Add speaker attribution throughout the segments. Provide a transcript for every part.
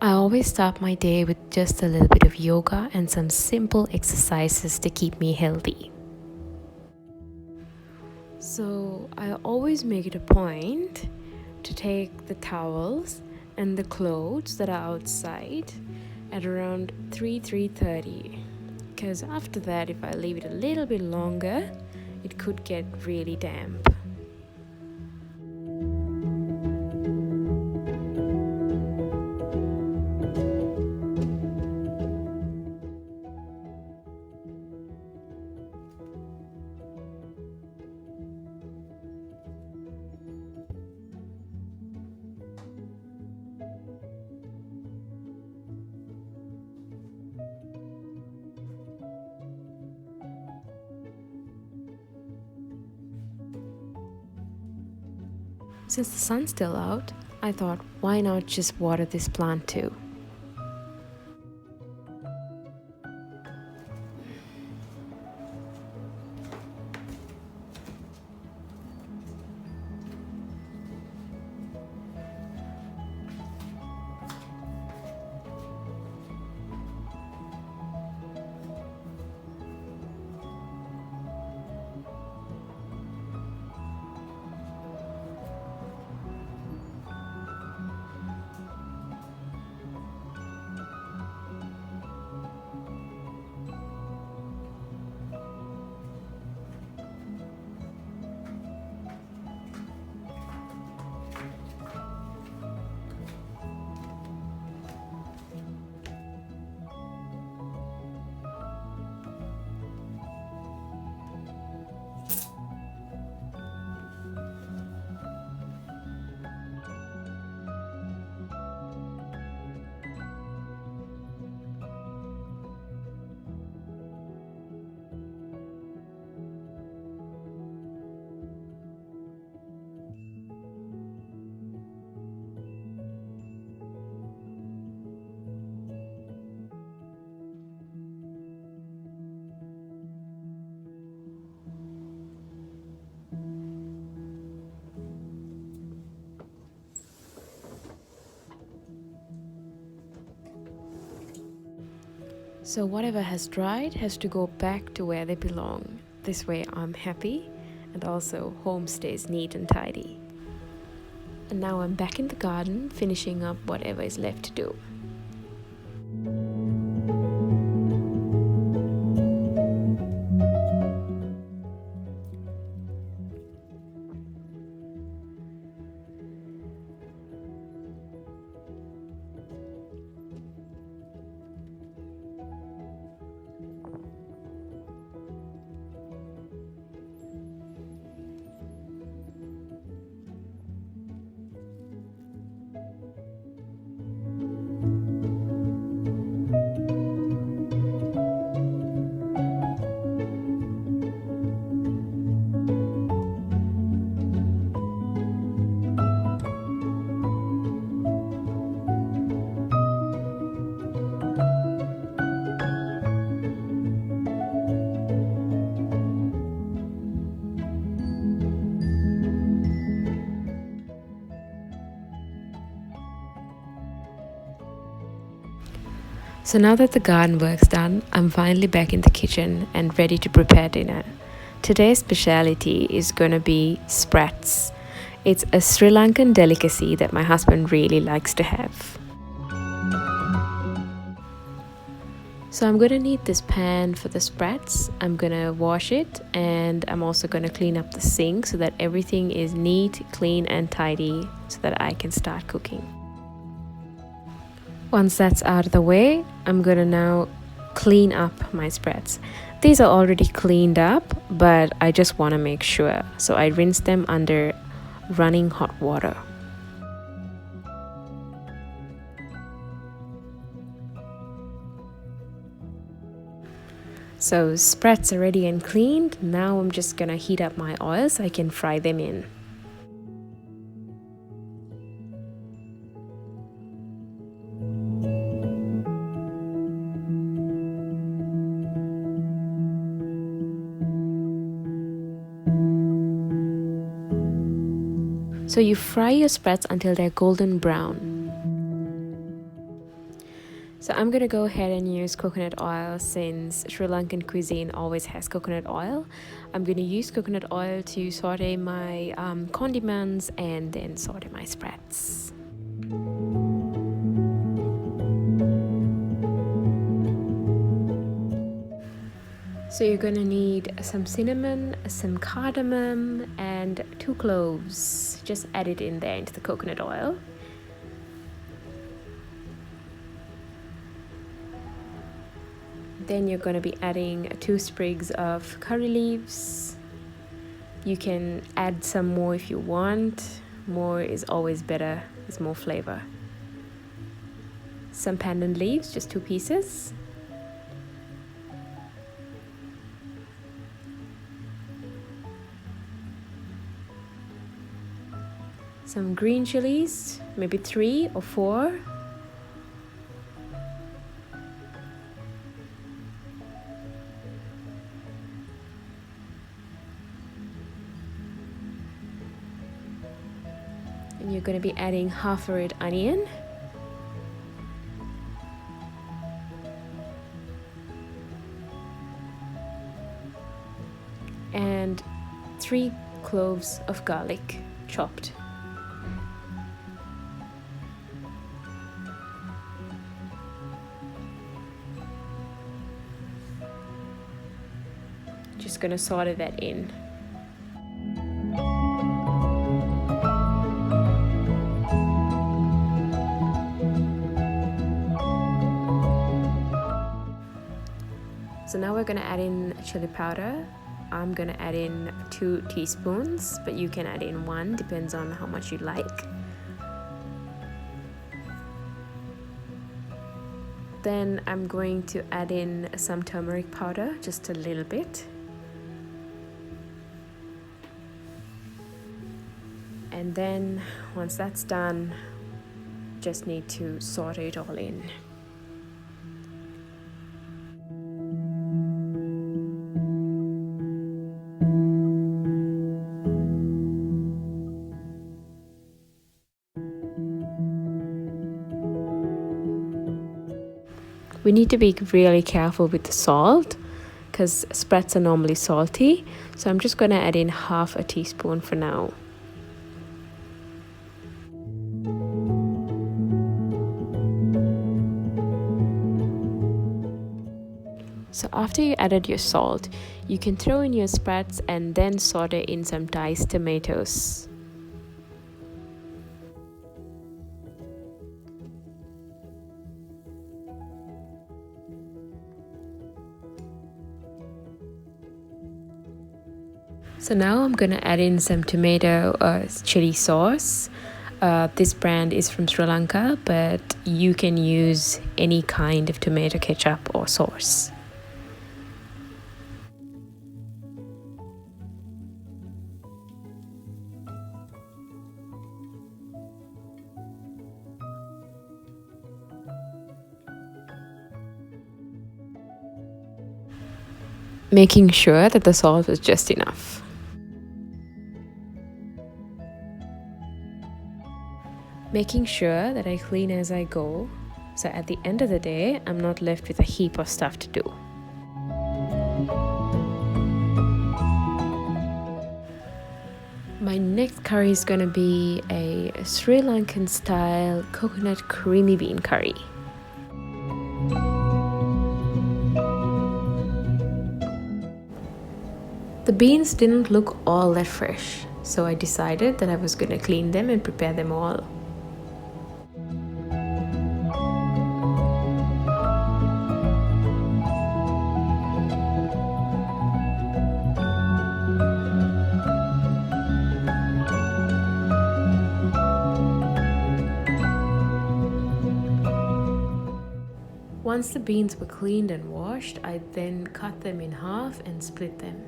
Speaker 1: I always start my day with just a little bit of yoga and some simple exercises to keep me healthy. So I always make it a point to take the towels and the clothes that are outside at around 3:30, because after that, if I leave it a little bit longer, it could get really damp. Since the sun's still out, I thought, why not just water this plant too? So whatever has dried has to go back to where they belong. This way I'm happy, and also home stays neat and tidy. And now I'm back in the garden finishing up whatever is left to do. So now that the garden work's done, I'm finally back in the kitchen and ready to prepare dinner. Today's speciality is gonna be sprats. It's a Sri Lankan delicacy that my husband really likes to have. So I'm gonna need this pan for the sprats. I'm gonna wash it, and I'm also gonna clean up the sink so that everything is neat, clean and tidy so that I can start cooking. Once that's out of the way, I'm gonna now clean up my spreads. These are already cleaned up, but I just want to make sure. So I rinse them under running hot water. So spreads are ready and cleaned. Now I'm just gonna heat up my oil so I can fry them in. So you fry your spreads until they're golden brown. So I'm gonna go ahead and use coconut oil since Sri Lankan cuisine always has coconut oil. I'm gonna use coconut oil to saute my condiments and then saute my spreads. So you're gonna need some cinnamon, some cardamom, and 2 cloves. Just add it in there into the coconut oil. Then you're gonna be adding 2 sprigs of curry leaves. You can add some more if you want. More is always better, it's more flavor. Some pandan leaves, just 2 pieces. Some green chilies, maybe 3 or 4. And you're going to be adding half a red onion. And 3 cloves of garlic chopped. Just going to saute that in. So now we're going to add in chili powder. I'm going to add in 2 teaspoons, but you can add in 1, depends on how much you like. Then I'm going to add in some turmeric powder, just a little bit. And then once that's done, just need to saute it all in. We need to be really careful with the salt because spreads are normally salty. So I'm just going to add in half a teaspoon for now. So after you added your salt, you can throw in your spreads and then saute in some diced tomatoes. So now I'm gonna add in some tomato chili sauce. This brand is from Sri Lanka, but you can use any kind of tomato ketchup or sauce. Making sure that the salt is just enough. Making sure that I clean as I go, so at the end of the day, I'm not left with a heap of stuff to do. My next curry is going to be a Sri Lankan style coconut creamy bean curry. The beans didn't look all that fresh, so I decided that I was going to clean them and prepare them all. Once the beans were cleaned and washed, I then cut them in half and split them.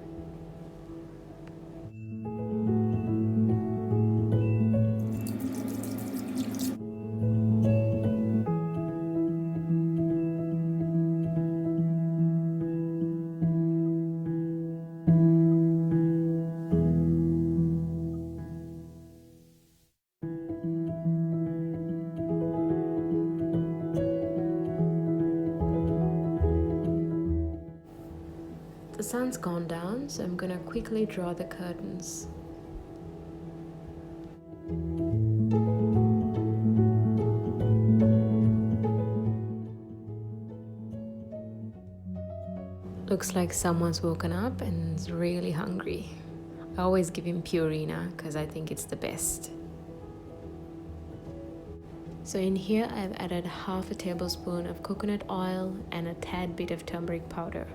Speaker 1: The sun's gone down, so I'm gonna quickly draw the curtains. Looks like someone's woken up and is really hungry. I always give him Purina because I think it's the best. So in here I've added half a tablespoon of coconut oil and a tad bit of turmeric powder.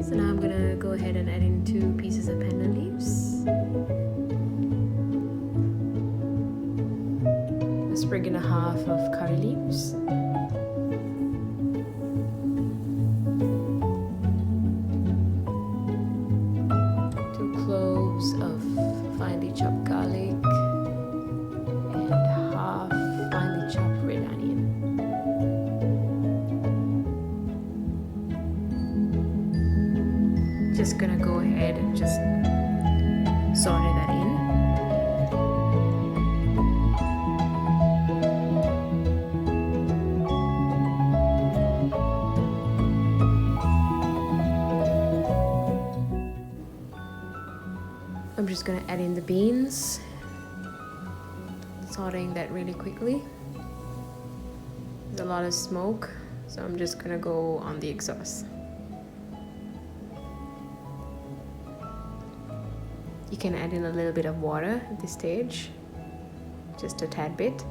Speaker 1: So now I'm gonna go ahead and add in 2 pieces of pandan leaves, a sprig and a half of curry leaves, of finely chopped garlic and half finely chopped red onion. Just gonna go ahead and just saute that in. I'm just going to add in the beans, sauteing that really quickly. There's a lot of smoke, so I'm just going to go on the exhaust. You can add in a little bit of water at this stage, just a tad bit.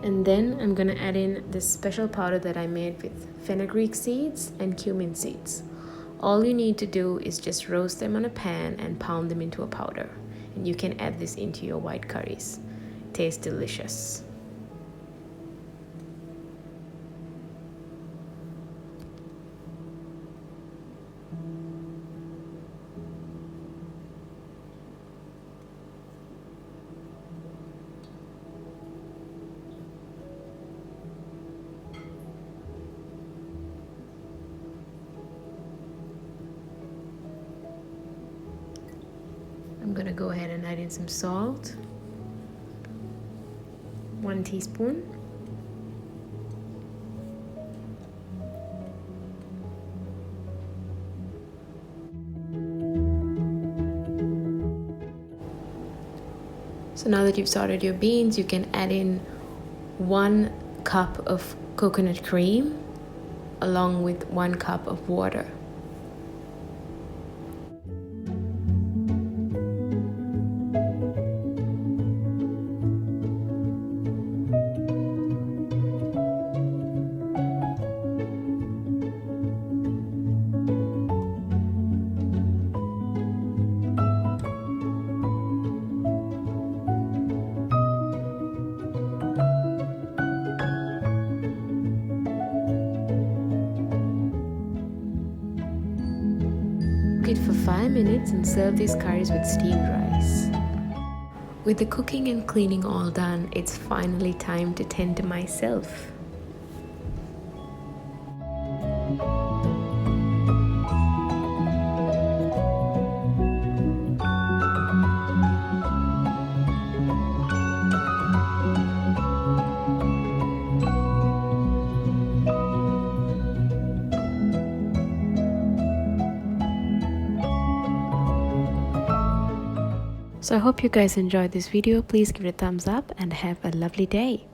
Speaker 1: And then I'm gonna add in this special powder that I made with fenugreek seeds and cumin seeds. All you need to do is just roast them on a pan and pound them into a powder. And you can add this into your white curries. Tastes delicious. I'm gonna go ahead and add in some salt, 1 teaspoon. So now that you've sauteed your beans, you can add in 1 cup of coconut cream along with 1 cup of water. Cook it for 5 minutes and serve these curries with steamed rice. With the cooking and cleaning all done, it's finally time to tend to myself. So I hope you guys enjoyed this video. Please give it a thumbs up and have a lovely day.